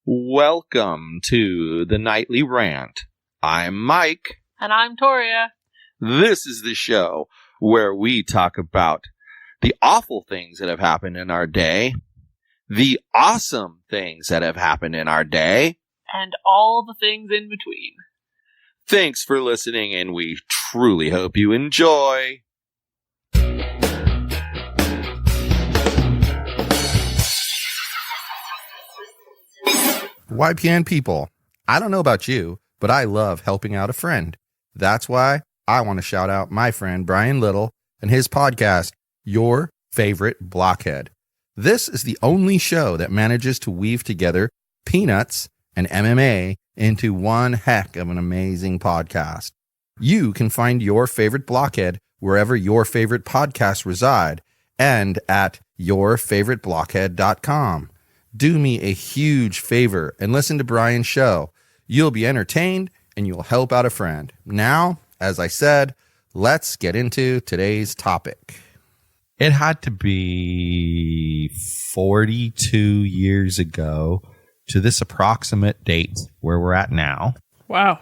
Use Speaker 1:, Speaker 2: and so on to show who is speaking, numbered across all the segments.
Speaker 1: Welcome to the Nightly Rant. I'm Mike.
Speaker 2: And I'm Toria.
Speaker 1: This is the show where we talk about the awful things that have happened in our day, the awesome things that have happened in our day,
Speaker 2: and all the things in between.
Speaker 1: Thanks for listening, and we truly hope you enjoy.
Speaker 3: YPN people, I don't know about you, but I love helping out a friend. That's why I want to shout out my friend Brian Little and his podcast, Your Favorite Blockhead. This is the only show that manages to weave together peanuts and MMA into one heck of an amazing podcast. You can find Your Favorite Blockhead wherever your favorite podcasts reside and at yourfavoriteblockhead.com. Do me a huge favor and listen to Brian's show. You'll be entertained and you'll help out a friend. Now, as I said, let's get into today's topic.
Speaker 4: It had to be 42 years ago to this approximate date where we're at now.
Speaker 2: Wow.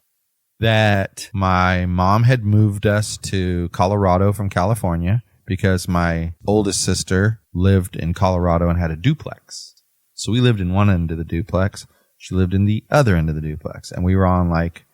Speaker 4: That my mom had moved us to Colorado from California because my oldest sister lived in Colorado and had a duplex. So we lived in one end of the duplex. She lived in the other end of the duplex. And we were on like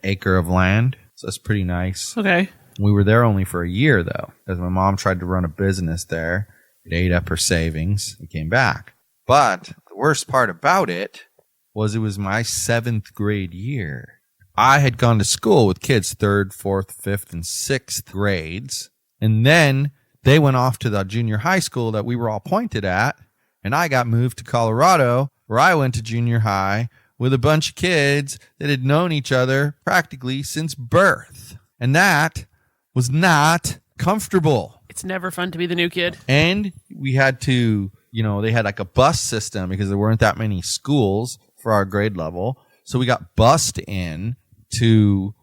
Speaker 4: an acre of land. So that's pretty nice.
Speaker 2: Okay.
Speaker 4: We were there only for a year, though, because my mom tried to run a business there. It ate up her savings and came back. But the worst part about it was my 7th grade year. I had gone to school with kids 3rd, 4th, 5th, and 6th grades. And then they went off to the junior high school that we were all pointed at. And I got moved to Colorado, where I went to junior high with a bunch of kids that had known each other practically since birth. And that was not comfortable.
Speaker 2: It's never fun to be the new kid.
Speaker 4: And we had to, they had like a bus system because there weren't that many schools for our grade level. So we got bused in to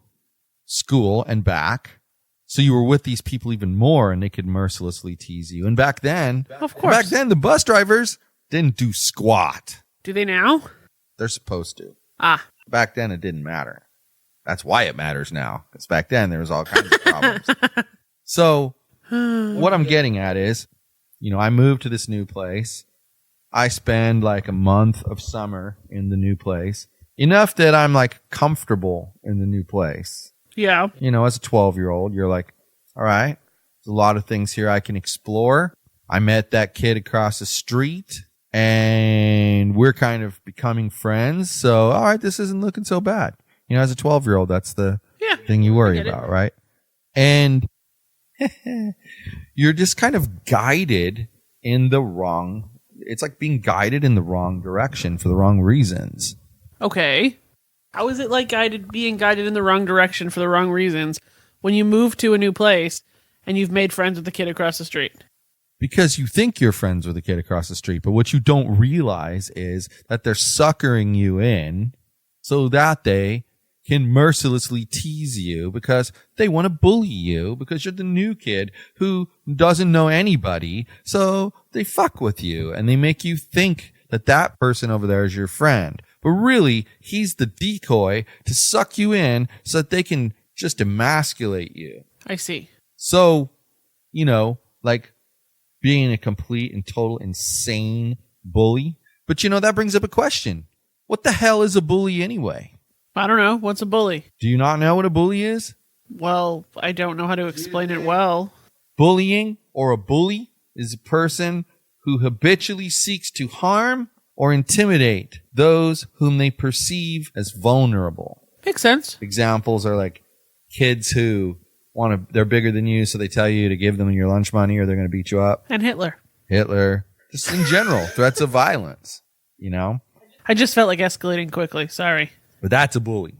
Speaker 4: school and back. So you were with these people even more, and they could mercilessly tease you. And back then, the bus drivers didn't do squat.
Speaker 2: Do they now?
Speaker 4: They're supposed to.
Speaker 2: Ah.
Speaker 4: Back then, it didn't matter. That's why it matters now. Because back then, there was all kinds of problems. So what I'm getting at is, I moved to this new place. I spend like a month of summer in the new place. Enough that I'm like comfortable in the new place.
Speaker 2: Yeah.
Speaker 4: As a 12-year-old, you're like, all right, there's a lot of things here I can explore. I met that kid across the street, and we're kind of becoming friends. So, all right, this isn't looking so bad. As a 12-year-old, that's the thing you worry about, right? And you're just kind of guided in the wrong. It's like being guided in the wrong direction for the wrong reasons.
Speaker 2: Okay. How is it like being guided in the wrong direction for the wrong reasons when you move to a new place and you've made friends with the kid across the street?
Speaker 4: Because you think you're friends with the kid across the street, but what you don't realize is that they're suckering you in so that they can mercilessly tease you because they want to bully you because you're the new kid who doesn't know anybody. So they fuck with you and they make you think that person over there is your friend. But really, he's the decoy to suck you in so that they can just emasculate you.
Speaker 2: I see.
Speaker 4: So, like being a complete and total insane bully. But, that brings up a question. What the hell is a bully anyway?
Speaker 2: I don't know. What's a bully?
Speaker 4: Do you not know what a bully is?
Speaker 2: Well, I don't know how to explain it well.
Speaker 4: Bullying or a bully is a person who habitually seeks to harm or intimidate those whom they perceive as vulnerable.
Speaker 2: Makes sense.
Speaker 4: Examples are like kids who they're bigger than you, so they tell you to give them your lunch money or they're going to beat you up.
Speaker 2: And Hitler.
Speaker 4: Just in general, threats of violence,
Speaker 2: I just felt like escalating quickly. Sorry.
Speaker 4: But that's a bully,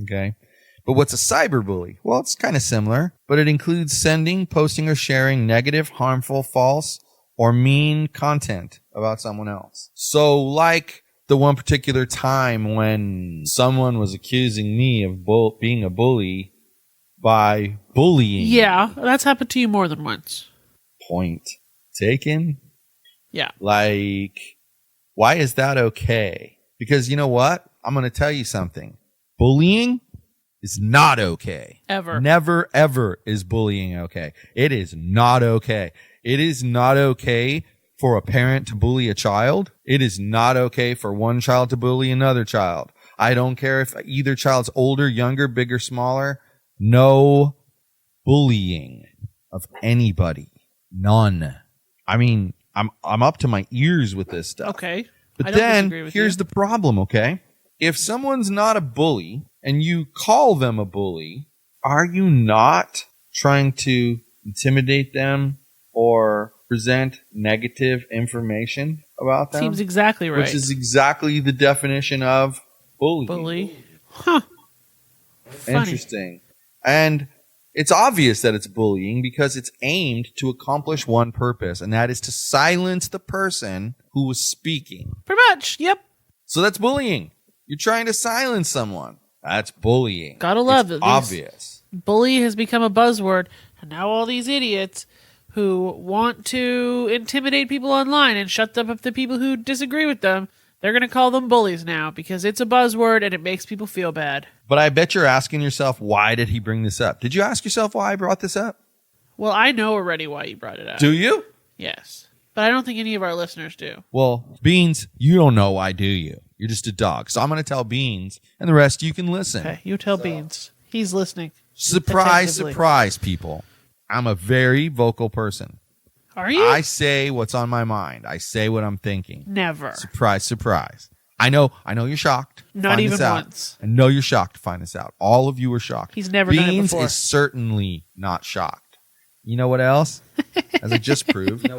Speaker 4: okay? But what's a cyberbully? Well, it's kind of similar, but it includes sending, posting, or sharing negative, harmful, false, or mean content about someone else. So like the one particular time when someone was accusing me of being a bully by bullying.
Speaker 2: Yeah, that's happened to you more than once.
Speaker 4: Point taken.
Speaker 2: Yeah.
Speaker 4: Like, why is that okay? Because you know what? I'm going to tell you something. Bullying is not okay.
Speaker 2: Ever.
Speaker 4: Never, ever is bullying okay. It is not okay. It is not okay for a parent to bully a child. It is not okay for one child to bully another child. I don't care if either child's older, younger, bigger, smaller. No bullying of anybody. None. I mean, I'm up to my ears with this stuff.
Speaker 2: Okay.
Speaker 4: But
Speaker 2: I don't
Speaker 4: then
Speaker 2: disagree with
Speaker 4: here's
Speaker 2: you.
Speaker 4: the problem, okay? If someone's not a bully and you call them a bully, are you not trying to intimidate them or present negative information about them?
Speaker 2: Seems exactly right.
Speaker 4: Which is exactly the definition of bullying.
Speaker 2: Bully. Huh. Funny.
Speaker 4: Interesting. And it's obvious that it's bullying because it's aimed to accomplish one purpose, and that is to silence the person who was speaking.
Speaker 2: Pretty much. Yep.
Speaker 4: So that's bullying. You're trying to silence someone. That's bullying.
Speaker 2: Gotta love
Speaker 4: it's
Speaker 2: it.
Speaker 4: Obvious.
Speaker 2: Bully has become a buzzword, and now all these idiots who want to intimidate people online and shut them up to people who disagree with them, they're going to call them bullies now because it's a buzzword and it makes people feel bad.
Speaker 4: But I bet you're asking yourself, why did he bring this up? Did you ask yourself why I brought this up?
Speaker 2: Well, I know already why you brought it up.
Speaker 4: Do you?
Speaker 2: Yes. But I don't think any of our listeners do.
Speaker 4: Well, Beans, you don't know why, do you? You're just a dog. So I'm going to tell Beans, and the rest you can listen.
Speaker 2: Okay, you tell Beans. He's listening.
Speaker 4: Surprise,
Speaker 2: Attentively.
Speaker 4: surprise, people. I'm a very vocal person.
Speaker 2: Are you?
Speaker 4: I say what's on my mind. I say what I'm thinking.
Speaker 2: Never.
Speaker 4: Surprise, surprise. I know you're shocked.
Speaker 2: Not
Speaker 4: Find
Speaker 2: even
Speaker 4: this out.
Speaker 2: once.
Speaker 4: I know you're shocked to find this out. All of you are shocked.
Speaker 2: He's never done it
Speaker 4: Beans
Speaker 2: before.
Speaker 4: is certainly not shocked. You know what else? As I just proved,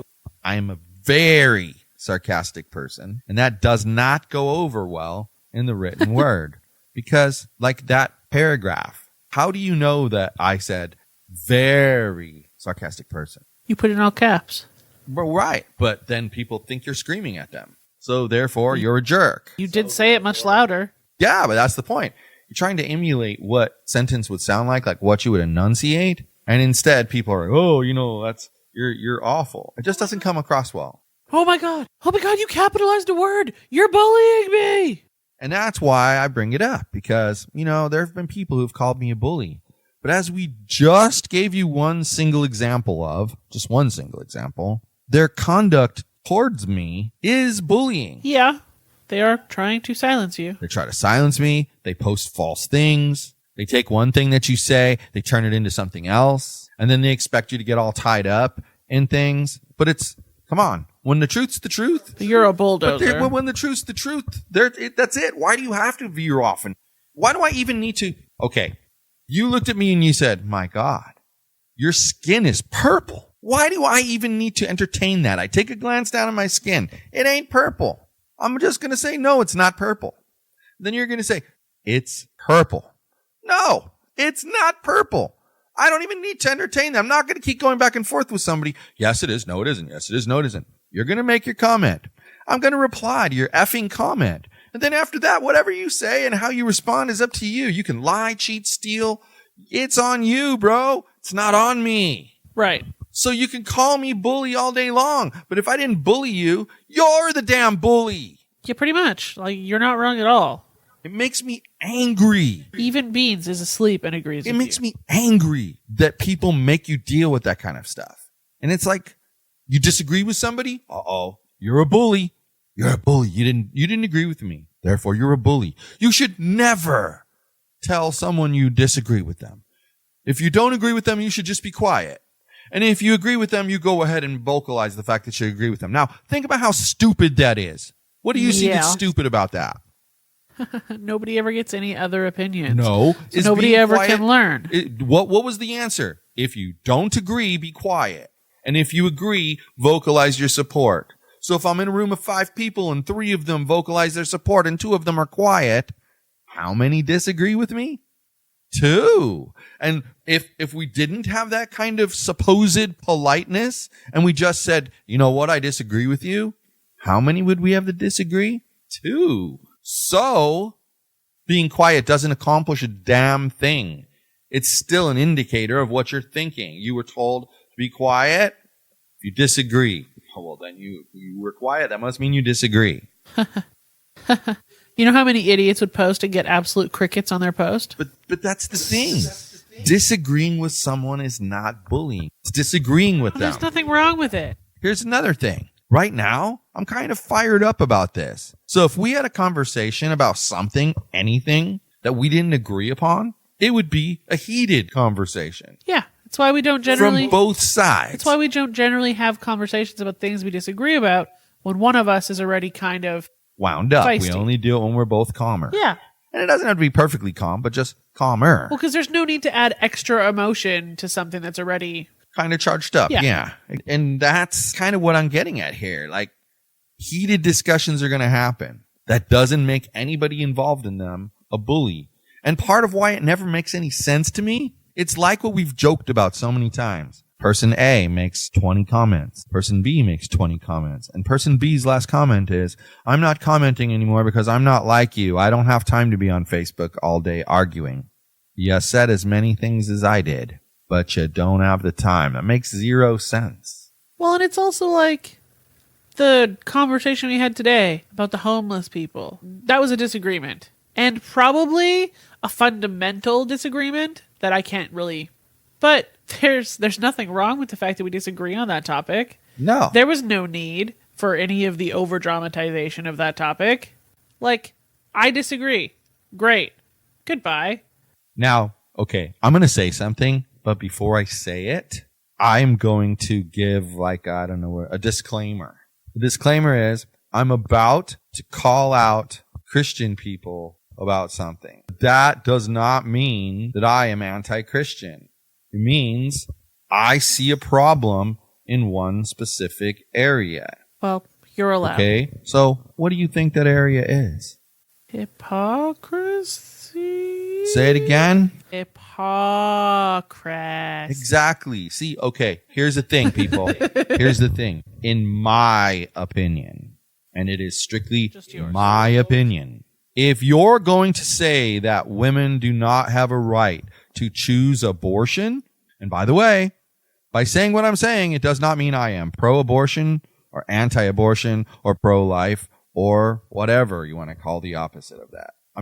Speaker 4: I am a very sarcastic person, and that does not go over well in the written word. Because, like that paragraph, how do you know that I said very sarcastic person?
Speaker 2: You put it in all caps.
Speaker 4: Well, right, but then people think you're screaming at them. So therefore, you're a jerk.
Speaker 2: You did say it much louder.
Speaker 4: Yeah, but that's the point. You're trying to emulate what sentence would sound like what you would enunciate, and instead people are, that's you're awful. It just doesn't come across well.
Speaker 2: Oh my god, you capitalized a word. You're bullying me.
Speaker 4: And that's why I bring it up, because, there have been people who've called me a bully. But as we just gave you one single example, their conduct towards me is bullying.
Speaker 2: Yeah, they are trying to silence you.
Speaker 4: They try to silence me. They post false things. They take one thing that you say, they turn it into something else, and then they expect you to get all tied up in things. But come on. When the truth's the truth.
Speaker 2: You're a bulldozer.
Speaker 4: But when the truth's the truth, that's it. Why do you have to veer off? And why do I even need to? Okay, you looked at me and you said, my God, your skin is purple. Why do I even need to entertain that? I take a glance down at my skin. It ain't purple. I'm just going to say, no, it's not purple. Then you're going to say, it's purple. No, it's not purple. I don't even need to entertain them. I'm not going to keep going back and forth with somebody. Yes, it is. No, it isn't. Yes, it is. No, it isn't. You're going to make your comment. I'm going to reply to your effing comment. And then after that, whatever you say and how you respond is up to you. You can lie, cheat, steal. It's on you, bro. It's not on me.
Speaker 2: Right.
Speaker 4: So you can call me bully all day long. But if I didn't bully you, you're the damn bully.
Speaker 2: Yeah, pretty much. Like, you're not wrong at all.
Speaker 4: It makes me angry.
Speaker 2: Even Beans is asleep and agrees with you.
Speaker 4: It makes me angry that people make you deal with that kind of stuff. And it's like, you disagree with somebody? Uh-oh. You're a bully. You're a bully. You didn't agree with me. Therefore, you're a bully. You should never tell someone you disagree with them. If you don't agree with them, you should just be quiet. And if you agree with them, you go ahead and vocalize the fact that you agree with them. Now, think about how stupid that is. What do you see that's stupid about that?
Speaker 2: Nobody ever gets any other opinions.
Speaker 4: No.
Speaker 2: So nobody ever can learn.
Speaker 4: What was the answer? If you don't agree, be quiet. And if you agree, vocalize your support. So if I'm in a room of 5 people and 3 of them vocalize their support and 2 of them are quiet, how many disagree with me? 2. And if we didn't have that kind of supposed politeness and we just said, you know what, I disagree with you, how many would we have to disagree? 2. So being quiet doesn't accomplish a damn thing. It's still an indicator of what you're thinking. You were told to be quiet. If you disagree, well, then you were quiet. That must mean you disagree.
Speaker 2: You know how many idiots would post and get absolute crickets on their post?
Speaker 4: But that's the thing. Disagreeing with someone is not bullying. It's disagreeing with them.
Speaker 2: There's nothing wrong with it.
Speaker 4: Here's another thing. Right now, I'm kind of fired up about this. So if we had a conversation about something, anything that we didn't agree upon, it would be a heated conversation.
Speaker 2: Yeah. That's why we don't generally...
Speaker 4: From both sides.
Speaker 2: That's why we don't generally have conversations about things we disagree about when one of us is already kind of
Speaker 4: wound up.
Speaker 2: feisty.
Speaker 4: We only do it when we're both calmer.
Speaker 2: Yeah.
Speaker 4: And it doesn't have to be perfectly calm, but just calmer.
Speaker 2: Well, because there's no need to add extra emotion to something that's already...
Speaker 4: kind of charged up. Yeah. And that's kind of what I'm getting at here. Like, heated discussions are going to happen. That doesn't make anybody involved in them a bully. And part of why it never makes any sense to me, it's like what we've joked about so many times. Person A makes 20 comments. Person B makes 20 comments. And person B's last comment is, I'm not commenting anymore because I'm not like you. I don't have time to be on Facebook all day arguing. You said as many things as I did, but you don't have the time. That makes zero sense.
Speaker 2: Well, and it's also like the conversation we had today about the homeless people. That was a disagreement. And probably a fundamental disagreement that I can't really... But there's nothing wrong with the fact that we disagree on that topic.
Speaker 4: No.
Speaker 2: There was no need for any of the over-dramatization of that topic. Like, I disagree. Great. Goodbye.
Speaker 4: Now, okay, I'm going to say something, but before I say it, I'm going to give, like, I don't know, a disclaimer. The disclaimer is, I'm about to call out Christian people about something. That does not mean that I am anti-Christian. It means I see a problem in one specific area.
Speaker 2: Well, you're allowed.
Speaker 4: Okay, so what do you think that area is?
Speaker 2: Hypocrisy?
Speaker 4: Say it again.
Speaker 2: Hypocrisy.
Speaker 4: Exactly. See, okay, here's the thing, people. Here's the thing. In my opinion, and it is strictly
Speaker 2: Just yours.
Speaker 4: my opinion, if you're going to say that women do not have a right to choose abortion, and by the way, by saying what I'm saying, it does not mean I am pro-abortion or anti-abortion or pro-life or whatever you want to call the opposite of that. I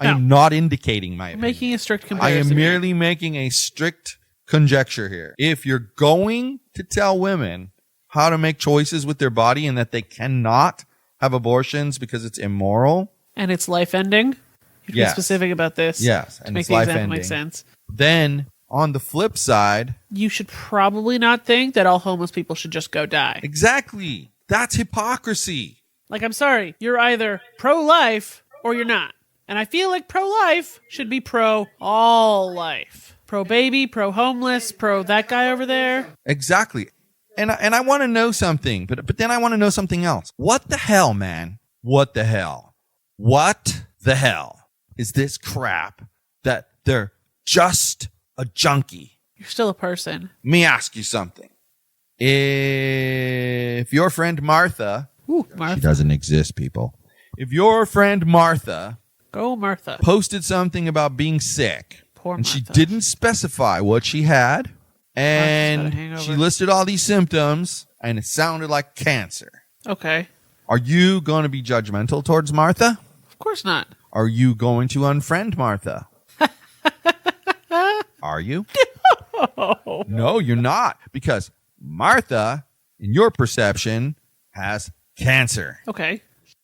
Speaker 4: am not indicating my opinion.
Speaker 2: Making a strict
Speaker 4: I
Speaker 2: comparison.
Speaker 4: am merely making a strict conjecture here. If you're going to tell women how to make choices with their body and that they cannot have abortions because it's immoral,
Speaker 2: and it's life-ending? You can be
Speaker 4: Yes.
Speaker 2: specific about this.
Speaker 4: yes,
Speaker 2: To
Speaker 4: and
Speaker 2: make
Speaker 4: it's
Speaker 2: the example
Speaker 4: life-ending,
Speaker 2: make sense.
Speaker 4: then on the flip side,
Speaker 2: You should probably not think that all homeless people should just go die.
Speaker 4: exactly, that's hypocrisy.
Speaker 2: Like, I'm sorry, you're either pro-life or you're not. And I feel like pro-life should be pro-all life. Pro-baby, pro-homeless, pro-that guy over there.
Speaker 4: Exactly. And I want to know something, but then I want to know something else. What the hell, man? What the hell? What the hell is this crap that they're just a junkie?
Speaker 2: You're still a person.
Speaker 4: Let me ask you something. If your friend Martha,
Speaker 2: Ooh,
Speaker 4: she
Speaker 2: Martha.
Speaker 4: doesn't exist, people. If your friend Martha
Speaker 2: Go, Martha.
Speaker 4: posted something about being sick,
Speaker 2: Poor
Speaker 4: and she
Speaker 2: Martha.
Speaker 4: didn't specify what she had,
Speaker 2: got a
Speaker 4: and
Speaker 2: hangover.
Speaker 4: she listed all these symptoms, and it sounded like cancer.
Speaker 2: Okay.
Speaker 4: Are you going to be judgmental towards Martha?
Speaker 2: Of course not.
Speaker 4: Are you going to unfriend Martha? Are you? No, you're not. Because Martha, in your perception, has cancer.
Speaker 2: Okay.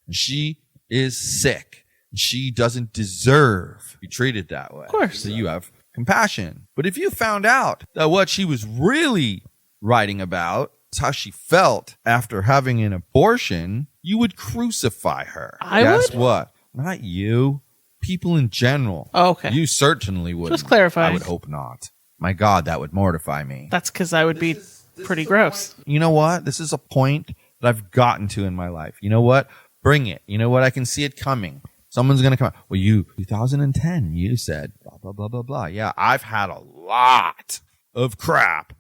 Speaker 4: She is sick. She doesn't deserve to be treated that way. Of
Speaker 2: course.
Speaker 4: So you have compassion. But if you found out that what she was really writing about is how she felt after having an abortion, you would crucify her.
Speaker 2: I
Speaker 4: Guess
Speaker 2: would?
Speaker 4: what? Not you. People in general.
Speaker 2: Oh, okay.
Speaker 4: You certainly would.
Speaker 2: Just clarifying.
Speaker 4: I would hope not. My God, that would mortify me.
Speaker 2: That's because I would be pretty gross.
Speaker 4: You know what? This is a point that I've gotten to in my life. You know what? Bring it. You know what? I can see it coming. Someone's going to come out. Well, 2010, you said blah, blah, blah, blah, blah. Yeah, I've had a lot of crap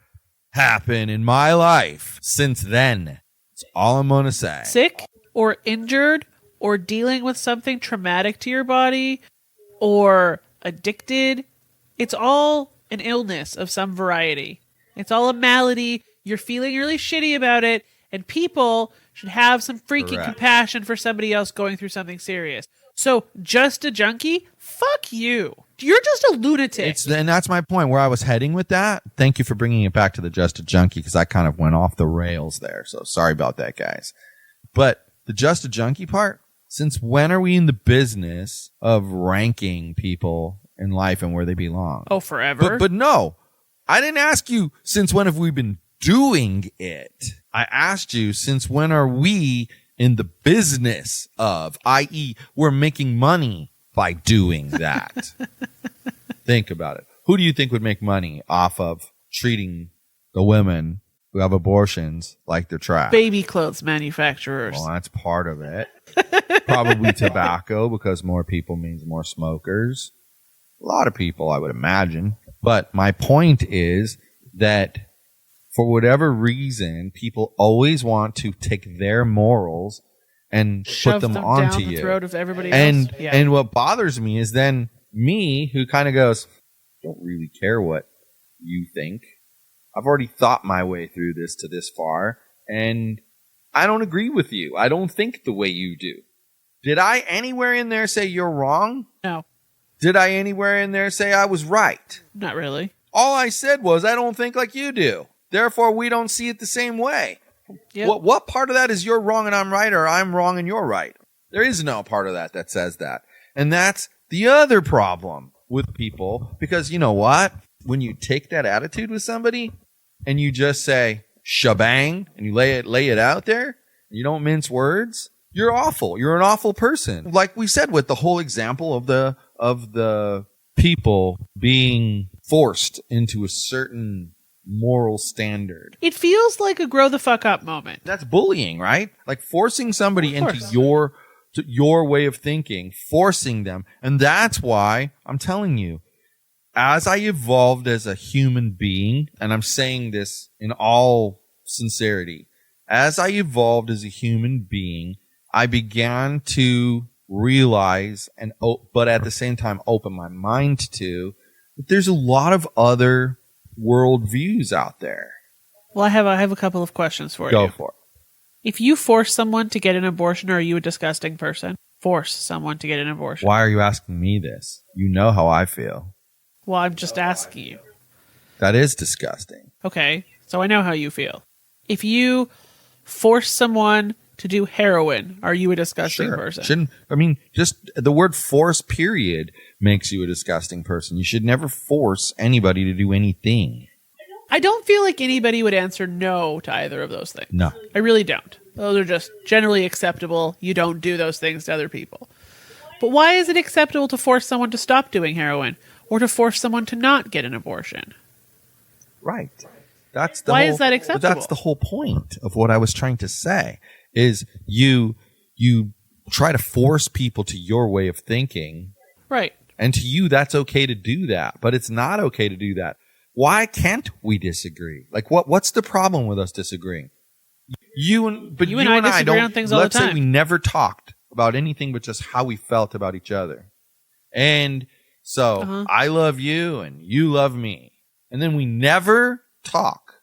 Speaker 4: happen in my life since then. That's all I'm going to say.
Speaker 2: Sick or injured or dealing with something traumatic to your body or addicted. It's all an illness of some variety. It's all a malady. You're feeling really shitty about it. And people should have some freaking
Speaker 4: Correct.
Speaker 2: compassion for somebody else going through something serious. So, just a junkie? Fuck you. You're just a lunatic.
Speaker 4: And that's my point where I was heading with that. Thank you for bringing it back to the Just a Junkie, because I kind of went off the rails there. So sorry about that, guys. But the Just a Junkie part, since when are we in the business of ranking people in life and where they belong?
Speaker 2: Oh, forever.
Speaker 4: But no, I didn't ask you since when have we been doing it. I asked you since when are we in the business of, i.e., we're making money by doing that. Think about it. Who do you think would make money off of treating the women who have abortions like they're trash?
Speaker 2: Baby clothes manufacturers.
Speaker 4: Well, that's part of it. Probably tobacco, because more people means more smokers. A lot of people, I would imagine. But my point is that for whatever reason, people always want to take their morals and
Speaker 2: Shove
Speaker 4: put them
Speaker 2: them
Speaker 4: onto
Speaker 2: down the
Speaker 4: you.
Speaker 2: throat of everybody
Speaker 4: And
Speaker 2: else. Yeah.
Speaker 4: and what bothers me is then me, who kind of goes, don't really care what you think. I've already thought my way through this to this far, and I don't agree with you. I don't think the way you do. Did I anywhere in there say you're wrong?
Speaker 2: No,
Speaker 4: Did I anywhere in there say I was right?
Speaker 2: not really.
Speaker 4: All I said was I don't think like you do. Therefore, we don't see it the same way.
Speaker 2: Yep.
Speaker 4: What part of that is you're wrong and I'm right, or I'm wrong and you're right? There is no part of that says that. And that's the other problem with people, because you know what? When you take that attitude with somebody and you just say shebang and you lay it out there, you don't mince words, you're awful. You're an awful person. Like we said with the whole example of the people being forced into a certain moral standard.
Speaker 2: It feels like a grow the fuck up moment.
Speaker 4: That's bullying, right? Like forcing somebody
Speaker 2: Of
Speaker 4: into
Speaker 2: course.
Speaker 4: your way of thinking, forcing them. And that's why I'm telling you, as I evolved as a human being, and I'm saying this in all sincerity, as I evolved as a human being, I began to realize but at the same time open my mind to that there's a lot of other world views out there.
Speaker 2: Well, I have a couple of questions for you.
Speaker 4: Go for it.
Speaker 2: If you force someone to get an abortion, are you a disgusting person? Force someone to get an abortion.
Speaker 4: Why are you asking me this? You know how I feel.
Speaker 2: Well, I'm just asking you.
Speaker 4: That is disgusting.
Speaker 2: Okay, so I know how you feel. If you force someone to do heroin, are you a disgusting person?
Speaker 4: Just the word force, period, makes you a disgusting person. You should never force anybody to do anything.
Speaker 2: I don't feel like anybody would answer no to either of those things.
Speaker 4: No.
Speaker 2: I really don't. Those are just generally acceptable. You don't do those things to other people. But why is it acceptable to force someone to stop doing heroin or to force someone to not get an abortion?
Speaker 4: Right. Is
Speaker 2: that acceptable?
Speaker 4: That's the whole point of what I was trying to say, is you try to force people to your way of thinking.
Speaker 2: Right.
Speaker 4: And to you, that's okay to do that, but it's not okay to do that. Why can't we disagree? Like, what's the problem with us disagreeing? You and I
Speaker 2: disagree
Speaker 4: don't.
Speaker 2: on things all the
Speaker 4: Let's say
Speaker 2: time.
Speaker 4: we never talked about anything but just how we felt about each other. And so I love you and you love me. And then we never talk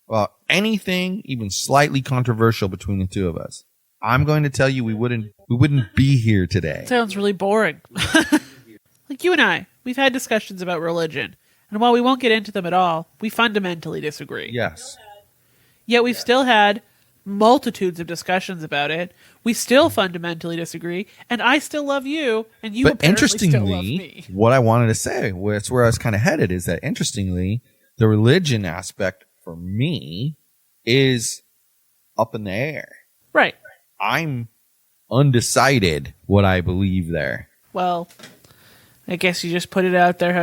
Speaker 4: about anything even slightly controversial between the two of us. I'm going to tell you we wouldn't be here today.
Speaker 2: Sounds really boring. Like you and I, we've had discussions about religion. And while we won't get into them at all, we fundamentally disagree.
Speaker 4: Yes.
Speaker 2: Yet we've still had multitudes of discussions about it. We still fundamentally disagree, and I still love you, and you
Speaker 4: But
Speaker 2: apparently still love
Speaker 4: interestingly,
Speaker 2: me.
Speaker 4: what I wanted to say, that's where I was kind of headed, is that interestingly, the religion aspect for me is up in the air.
Speaker 2: Right.
Speaker 4: I'm undecided what I believe there.
Speaker 2: Well, I guess you just put it out there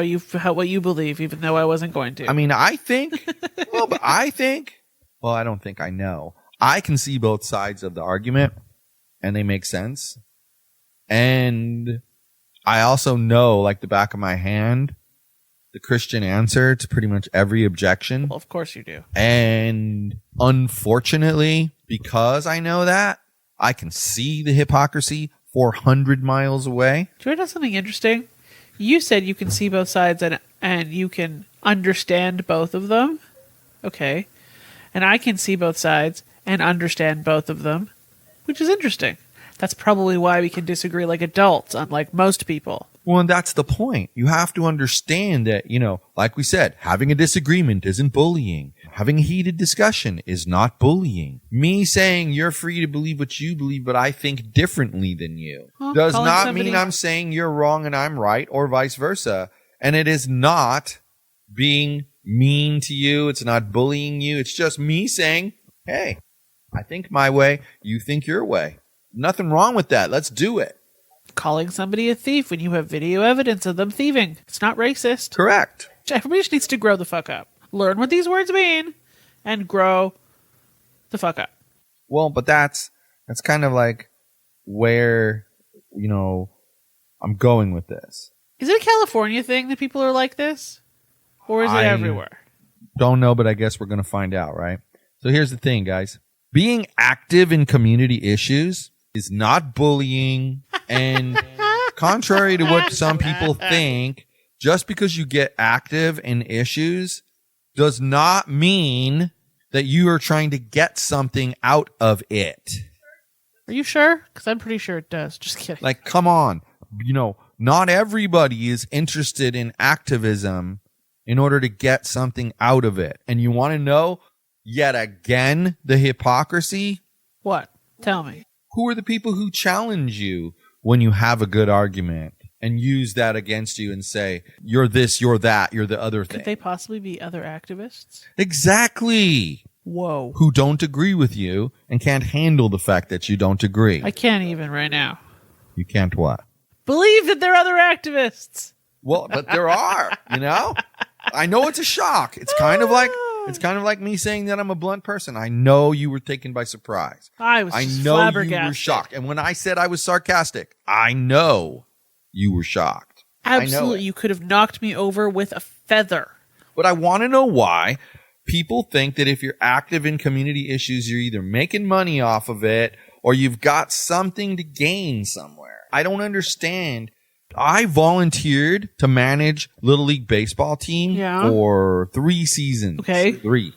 Speaker 2: what you believe, even though I wasn't going to.
Speaker 4: I mean, I think, I don't think I know. I can see both sides of the argument, and they make sense. And I also know, like the back of my hand, the Christian answer to pretty much every objection.
Speaker 2: Well, of course you do.
Speaker 4: And unfortunately, because I know that, I can see the hypocrisy 400 miles away.
Speaker 2: Do you want to know something interesting? You said you can see both sides and you can understand both of them. Okay. And I can see both sides and understand both of them, which is interesting. That's probably why we can disagree like adults, unlike most people.
Speaker 4: Well, and that's the point. You have to understand that, like we said, having a disagreement isn't bullying. Having a heated discussion is not bullying. Me saying you're free to believe what you believe, but I think differently than you, does not mean I'm saying you're wrong and I'm right, or vice versa. And it is not being mean to you. It's not bullying you. It's just me saying, hey, I think my way, you think your way. Nothing wrong with that. Let's do it.
Speaker 2: Calling somebody a thief when you have video evidence of them thieving. It's not racist.
Speaker 4: Correct.
Speaker 2: Everybody just needs to grow the fuck up. Learn what these words mean and grow the fuck up.
Speaker 4: Well, but that's kind of like where, I'm going with this.
Speaker 2: Is it a California thing that people are like this? Or is it everywhere?
Speaker 4: Don't know, but I guess we're going to find out, right? So here's the thing, guys. Being active in community issues is not bullying. And contrary to what some people think, just because you get active in issues does not mean that you are trying to get something out of it.
Speaker 2: Are you sure? Because I'm pretty sure it does. Just kidding.
Speaker 4: Like, come on. Not everybody is interested in activism in order to get something out of it. And you want to know, yet again, the hypocrisy?
Speaker 2: What? Tell me.
Speaker 4: Who are the people who challenge you when you have a good argument and use that against you and say, you're this, you're that, you're the other thing?
Speaker 2: Could they possibly be other activists?
Speaker 4: Exactly.
Speaker 2: Whoa.
Speaker 4: Who don't agree with you and can't handle the fact that you don't agree.
Speaker 2: I can't even right now.
Speaker 4: You can't what?
Speaker 2: Believe that there are other activists.
Speaker 4: Well, but there are, I know it's a shock. It's kind of like me saying that I'm a blunt person. I know you were taken by surprise.
Speaker 2: I know flabbergasted.
Speaker 4: You were shocked. And when I said I was sarcastic, I know you were shocked.
Speaker 2: Absolutely. You could have knocked me over with a feather.
Speaker 4: But I want to know why people think that if you're active in community issues, you're either making money off of it or you've got something to gain somewhere. I don't understand. I volunteered to manage Little League baseball team for 3 seasons.
Speaker 2: Okay.
Speaker 4: Three.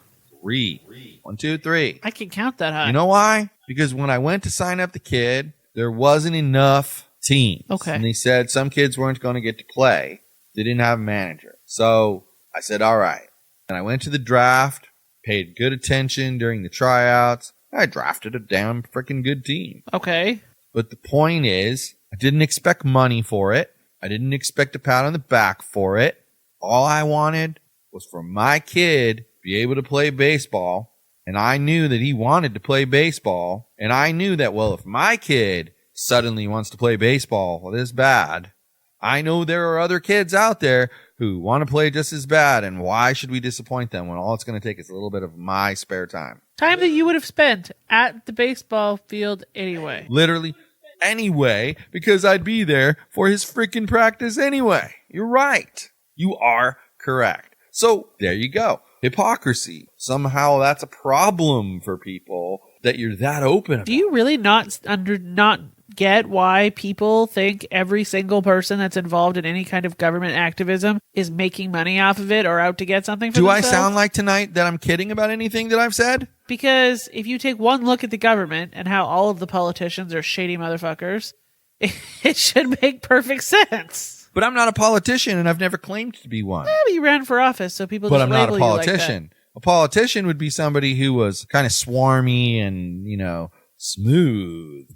Speaker 4: 1, 2, 3.
Speaker 2: I can count that high.
Speaker 4: You know why? Because when I went to sign up the kid, there wasn't enough teams.
Speaker 2: Okay.
Speaker 4: And they said some kids weren't going to get to play. They didn't have a manager. So I said, all right. And I went to the draft, paid good attention during the tryouts. I drafted a damn freaking good team.
Speaker 2: Okay.
Speaker 4: But the point is, I didn't expect money for it. I didn't expect a pat on the back for it. All I wanted was for my kid to be able to play baseball. And I knew that he wanted to play baseball. And I knew that, well, if my kid suddenly wants to play baseball this bad, I know there are other kids out there who want to play just as bad. And why should we disappoint them when all it's going to take is a little bit of my spare time?
Speaker 2: Time that you would have spent at the baseball field anyway.
Speaker 4: Literally. Anyway, because I'd be there for his freaking practice anyway. You're right. You are correct. So there you go. Hypocrisy. Somehow that's a problem for people that you're that open about.
Speaker 2: Do you really not get why people think every single person that's involved in any kind of government activism is making money off of it or out to get something for themselves?
Speaker 4: Do I sound like tonight that I'm kidding about anything that I've said?
Speaker 2: Because if you take one look at the government and how all of the politicians are shady motherfuckers, it should make perfect sense.
Speaker 4: But I'm not a politician and I've never claimed to be one.
Speaker 2: Yeah, but you ran for office, so people
Speaker 4: but
Speaker 2: just
Speaker 4: I'm not a
Speaker 2: label you like
Speaker 4: politician.
Speaker 2: that.
Speaker 4: A politician would be somebody who was kind of swarmy and, smooth.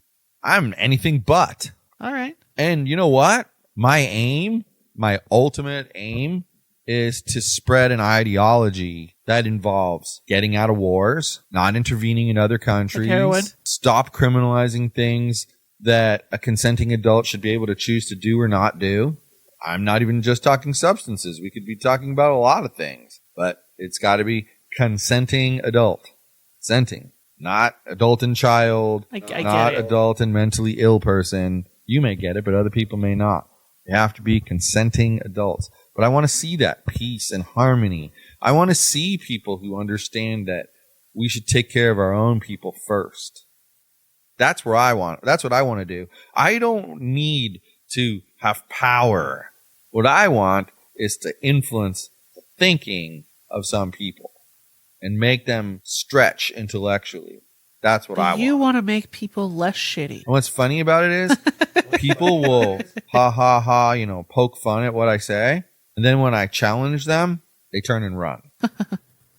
Speaker 4: I'm anything but.
Speaker 2: All right.
Speaker 4: And you know what? My ultimate aim is to spread an ideology that involves getting out of wars, not intervening in other countries,
Speaker 2: like heroin.
Speaker 4: Stop criminalizing things that a consenting adult should be able to choose to do or not do. I'm not even just talking substances. We could be talking about a lot of things, but it's got to be consenting adult. Consenting. Not adult and child,
Speaker 2: I
Speaker 4: not
Speaker 2: get it.
Speaker 4: adult and mentally ill person. You may get it, but other people may not. They have to be consenting adults. But I want to see that peace and harmony. I want to see people who understand that we should take care of our own people first. That's what I want to do. I don't need to have power. What I want is to influence the thinking of some people and make them stretch intellectually. That's what I want.
Speaker 2: You want to make people less shitty.
Speaker 4: And what's funny about it is people will poke fun at what I say. And then when I challenge them, they turn and run.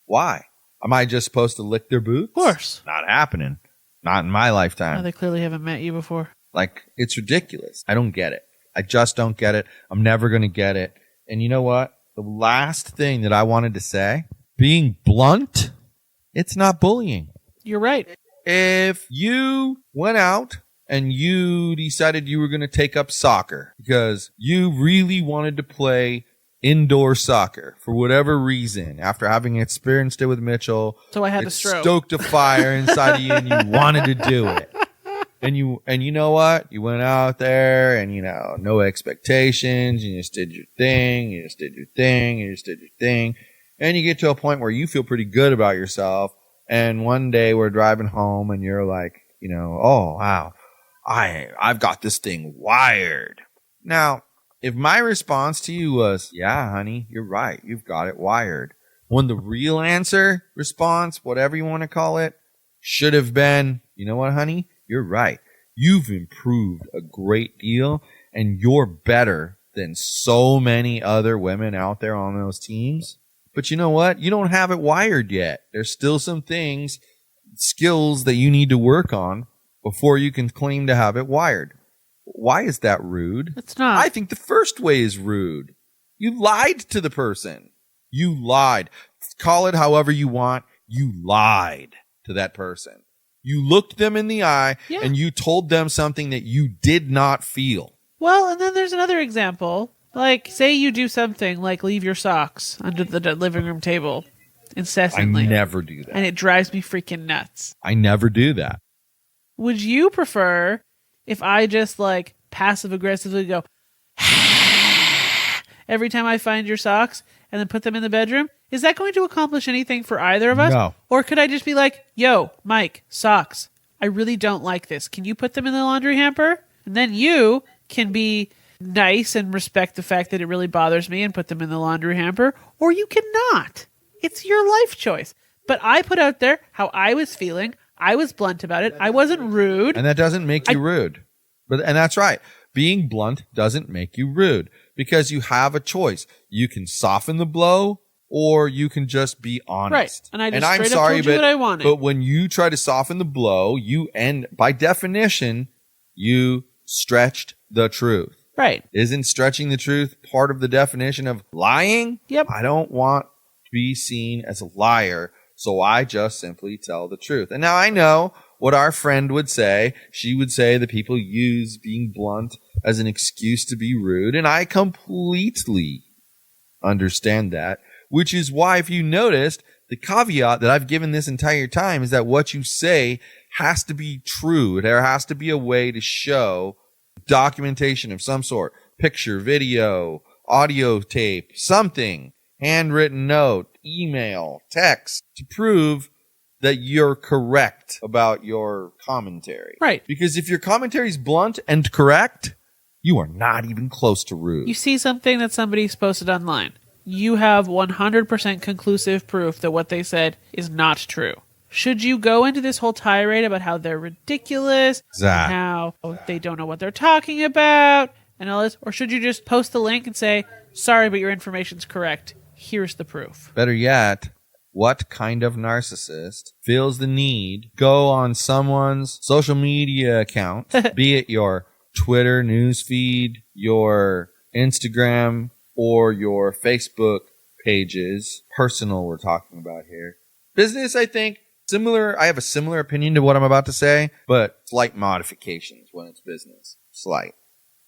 Speaker 4: Why? Am I just supposed to lick their boots?
Speaker 2: Of course.
Speaker 4: Not happening. Not in my lifetime.
Speaker 2: No, they clearly haven't met you before.
Speaker 4: Like, it's ridiculous. I don't get it. I just don't get it. I'm never going to get it. And you know what? The last thing that I wanted to say, being blunt, it's not bullying.
Speaker 2: You're right.
Speaker 4: If you went out and you decided you were going to take up soccer because you really wanted to play indoor soccer for whatever reason, after having experienced it with Mitchell,
Speaker 2: So I had
Speaker 4: it
Speaker 2: to stroke.
Speaker 4: stoked a fire inside of you and you wanted to do it. And you know what? You went out there and, no expectations. You just did your thing. You just did your thing. You just did your thing. And you get to a point where you feel pretty good about yourself. And one day we're driving home and you're like, oh, wow, I've got this thing wired. Now, if my response to you was, yeah, honey, you're right. You've got it wired. When the real answer, response, whatever you want to call it, should have been, you know what, honey? You're right. You've improved a great deal and you're better than so many other women out there on those teams. But you know what? You don't have it wired yet. There's still some things, skills that you need to work on before you can claim to have it wired. Why is that rude?
Speaker 2: It's not.
Speaker 4: I think the first way is rude. You lied to the person. You lied. Call it however you want. You lied to that person. You looked them in the eye and you told them something that you did not feel.
Speaker 2: Well, and then there's another example. Like, say you do something like leave your socks under the living room table incessantly.
Speaker 4: I never do that.
Speaker 2: And it drives me freaking nuts.
Speaker 4: I never do that.
Speaker 2: Would you prefer if I just like passive aggressively go every time I find your socks and then put them in the bedroom? Is that going to accomplish anything for either of us?
Speaker 4: No.
Speaker 2: Or could I just be like, yo, Mike, socks, I really don't like this. Can you put them in the laundry hamper? And then you can be nice and respect the fact that it really bothers me and put them in the laundry hamper. Or you cannot. It's your life choice. But I put out there how I was feeling. I was blunt about it. I wasn't rude.
Speaker 4: And that doesn't make you rude. And that's right. Being blunt doesn't make you rude because you have a choice. You can soften the blow or you can just be honest.
Speaker 2: Right. And I just
Speaker 4: I'm
Speaker 2: straight
Speaker 4: sorry,
Speaker 2: up told you what I wanted.
Speaker 4: But when you try to soften the blow, by definition, you stretched the truth.
Speaker 2: Right.
Speaker 4: Isn't stretching the truth part of the definition of lying?
Speaker 2: Yep.
Speaker 4: I don't want to be seen as a liar, so I just simply tell the truth. And now I know what our friend would say. She would say that people use being blunt as an excuse to be rude, and I completely understand that, which is why, if you noticed, the caveat that I've given this entire time is that what you say has to be true. There has to be a way to show documentation of some sort, picture, video, audio tape, something, handwritten note, email, text, to prove that you're correct about your commentary.
Speaker 2: Right.
Speaker 4: Because if your commentary is blunt and correct, you are not even close to rude.
Speaker 2: You see something that somebody's posted online. You have 100% conclusive proof that what they said is not true. Should you go into this whole tirade about how they're ridiculous,
Speaker 4: Exactly.
Speaker 2: and how they don't know what they're talking about, and all this? Or should you just post the link and say, sorry, but your information's correct. Here's the proof.
Speaker 4: Better yet, what kind of narcissist feels the need to go on someone's social media account, be it your Twitter newsfeed, your Instagram, or your Facebook pages, personal we're talking about here. Business, I think, similar. I have a similar opinion to what I'm about to say, but slight modifications when it's business. Slight.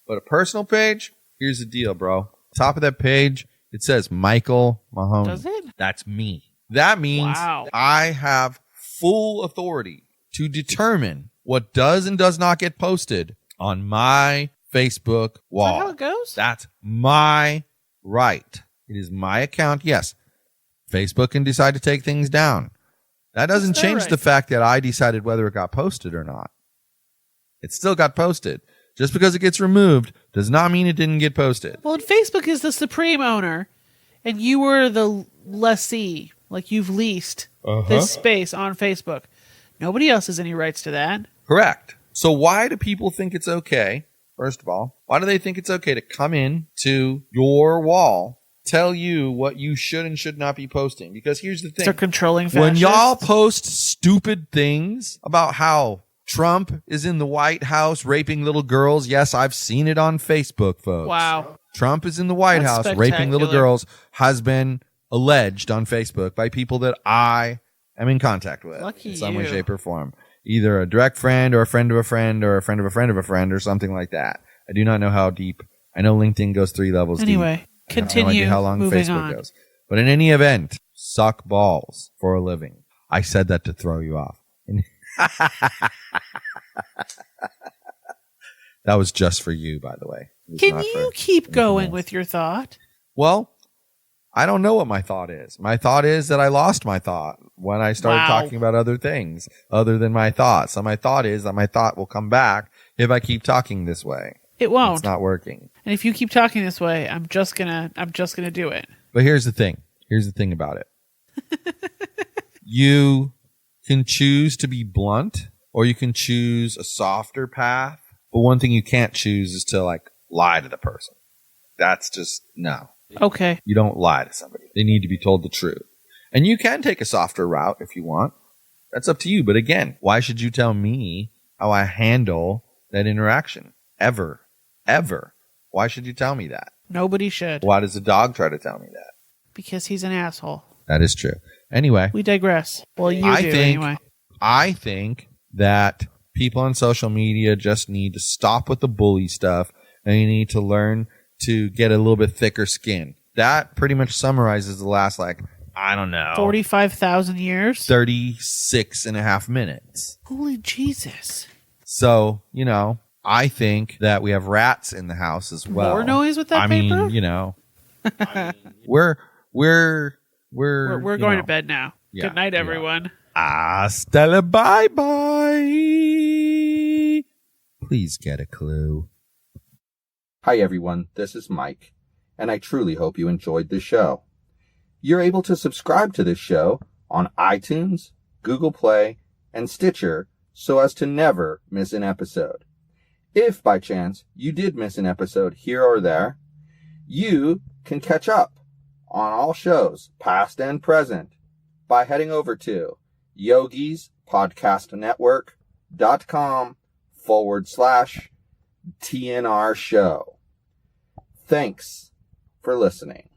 Speaker 4: But a personal page, here's the deal, bro. Top of that page, it says Michael Mahoney.
Speaker 2: Does it?
Speaker 4: That's me. That means
Speaker 2: Wow.
Speaker 4: I have full authority to determine what does and does not get posted on my Facebook wall.
Speaker 2: Is that how it goes?
Speaker 4: That's my right. It is my account. Yes, Facebook can decide to take things down. That doesn't
Speaker 2: That's their
Speaker 4: change
Speaker 2: right.
Speaker 4: the fact that I decided whether it got posted or not. It still got posted. Just because it gets removed does not mean it didn't get posted.
Speaker 2: Well, and Facebook is the supreme owner, and you were the lessee. Like, you've leased this space on Facebook. Nobody else has any rights to that.
Speaker 4: Correct. So why do people think it's okay? First of all, why do they think it's okay to come in to your wall, tell you what you should and should not be posting? Because here's the thing.
Speaker 2: They're controlling
Speaker 4: When
Speaker 2: fascists.
Speaker 4: y'all post stupid things about how Trump is in the White House raping little girls, yes, I've seen it on Facebook, folks.
Speaker 2: Wow.
Speaker 4: Trump is in the White
Speaker 2: That's
Speaker 4: House raping little
Speaker 2: spectacular.
Speaker 4: girls, has been alleged on Facebook by people that I am in contact with
Speaker 2: Lucky
Speaker 4: in some way,
Speaker 2: you.
Speaker 4: shape, or form. Either a direct friend or a friend of a friend or a friend of a friend of a friend or something like that. I do not know how deep. I know LinkedIn goes 3 levels
Speaker 2: Anyway,
Speaker 4: deep. I have no
Speaker 2: continue
Speaker 4: idea how long
Speaker 2: moving
Speaker 4: Facebook
Speaker 2: on.
Speaker 4: goes. But in any event, suck balls for a living. I said that to throw you off. That was just for you, by the way. It was
Speaker 2: Can
Speaker 4: not
Speaker 2: you
Speaker 4: for
Speaker 2: keep
Speaker 4: anything
Speaker 2: going
Speaker 4: else.
Speaker 2: with your thought?
Speaker 4: Well, I don't know what my thought is. My thought is that I lost my thought when I started
Speaker 2: Wow.
Speaker 4: talking about other things other than my thought. So my thought is that my thought will come back if I keep talking this way.
Speaker 2: It won't.
Speaker 4: It's not working.
Speaker 2: And if you keep talking this way, I'm just gonna do it.
Speaker 4: But here's the thing. Here's the thing about it. You can choose to be blunt or you can choose a softer path. But one thing you can't choose is to like lie to the person. That's just no.
Speaker 2: Okay.
Speaker 4: You don't lie to somebody. They need to be told the truth. And you can take a softer route if you want. That's up to you. But again, why should you tell me how I handle that interaction? Ever. Ever. Why should you tell me that?
Speaker 2: Nobody should.
Speaker 4: Why does a dog try to tell me that?
Speaker 2: Because he's an asshole.
Speaker 4: That is true. Anyway,
Speaker 2: We digress. Well, you
Speaker 4: I
Speaker 2: do
Speaker 4: think-
Speaker 2: anyway.
Speaker 4: I think that people on social media just need to stop with the bully stuff and you need to learn to get a little bit thicker skin. That pretty much summarizes the last, like, I don't know,
Speaker 2: 45,000 years?
Speaker 4: 36 and a half minutes.
Speaker 2: Holy Jesus.
Speaker 4: So, you know, I think that we have rats in the house as well.
Speaker 2: More noise with that
Speaker 4: I
Speaker 2: paper?
Speaker 4: mean, you know, we're
Speaker 2: We're going to bed now.
Speaker 4: Yeah,
Speaker 2: Good night,
Speaker 4: yeah.
Speaker 2: everyone.
Speaker 4: Hasta la bye-bye. Please get a clue.
Speaker 3: Hi everyone, this is Mike, and I truly hope you enjoyed this show. You're able to subscribe to this show on iTunes, Google Play, and Stitcher so as to never miss an episode. If by chance you did miss an episode here or there, you can catch up on all shows, past and present, by heading over to yogispodcastnetwork.com/TNR show. Thanks for listening.